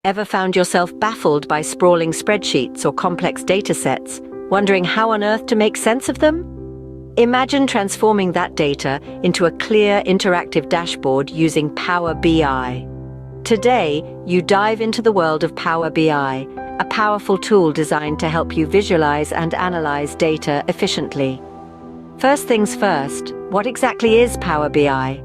Ever found yourself baffled by sprawling spreadsheets or complex data sets, wondering how on earth to make sense of them? Imagine transforming that data into a clear, interactive dashboard using Power BI. Today, you dive into the world of Power BI, a powerful tool designed to help you visualize and analyze data efficiently. First things first, what exactly is Power BI?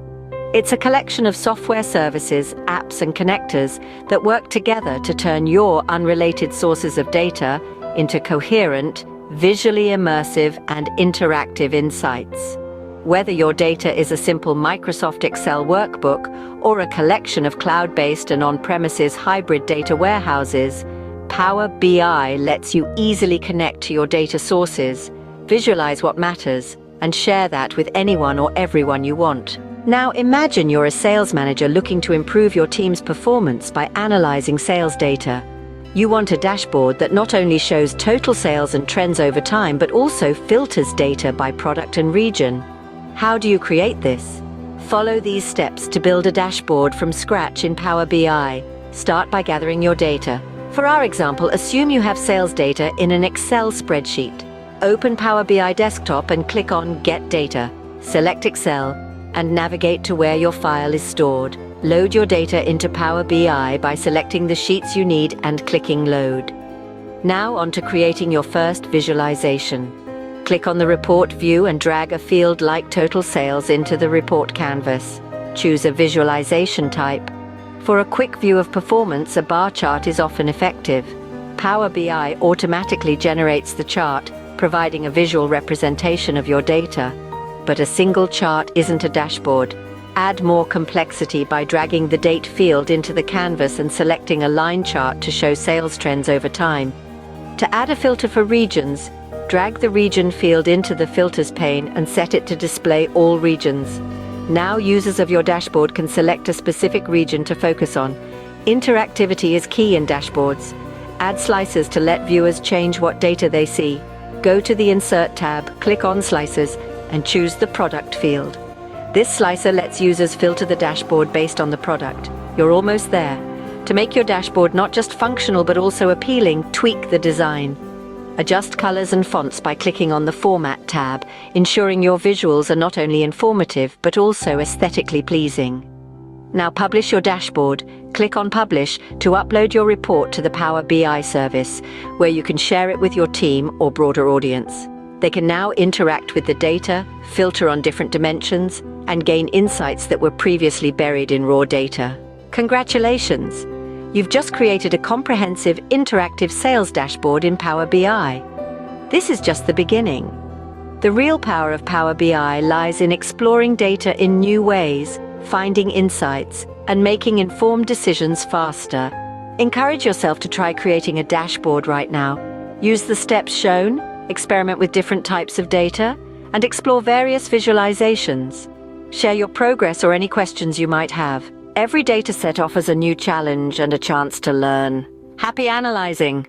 It's a collection of software services, apps, and connectors that work together to turn your unrelated sources of data into coherent, visually immersive, and interactive insights. Whether your data is a simple Microsoft Excel workbook or a collection of cloud-based and on-premises hybrid data warehouses, Power BI lets you easily connect to your data sources, visualize what matters, and share that with anyone or everyone you want. Now imagine you're a sales manager looking to improve your team's performance by analyzing sales data. You want a dashboard that not only shows total sales and trends over time, but also filters data by product and region. How do you create this? Follow these steps to build a dashboard from scratch in Power BI. Start by gathering your data. For our example, assume you have sales data in an Excel spreadsheet. Open Power BI Desktop and click on Get Data. Select Excel and navigate to where your file is stored. Load your data into Power BI by selecting the sheets you need and clicking Load. Now on to creating your first visualization. Click on the report view and drag a field like total sales into the report canvas. Choose a visualization type. For a quick view of performance, a bar chart is often effective. Power BI automatically generates the chart, providing a visual representation of your data. But a single chart isn't a dashboard. Add more complexity by dragging the date field into the canvas and selecting a line chart to show sales trends over time. To add a filter for regions, drag the region field into the filters pane and set it to display all regions. Now users of your dashboard can select a specific region to focus on. Interactivity is key in dashboards. Add slicers to let viewers change what data they see. Go to the Insert tab, click on Slicers, and choose the Product field. This slicer lets users filter the dashboard based on the product. You're almost there. To make your dashboard not just functional but also appealing, tweak the design. Adjust colors and fonts by clicking on the Format tab, ensuring your visuals are not only informative but also aesthetically pleasing. Now publish your dashboard. Click on Publish to upload your report to the Power BI service, where you can share it with your team or broader audience. They can now interact with the data, filter on different dimensions, and gain insights that were previously buried in raw data. Congratulations! You've just created a comprehensive, interactive sales dashboard in Power BI. This is just the beginning. The real power of Power BI lies in exploring data in new ways, finding insights, and making informed decisions faster. Encourage yourself to try creating a dashboard right now. Use the steps shown, experiment with different types of data, and explore various visualizations. Share your progress or any questions you might have. Every dataset offers a new challenge and a chance to learn. Happy analyzing!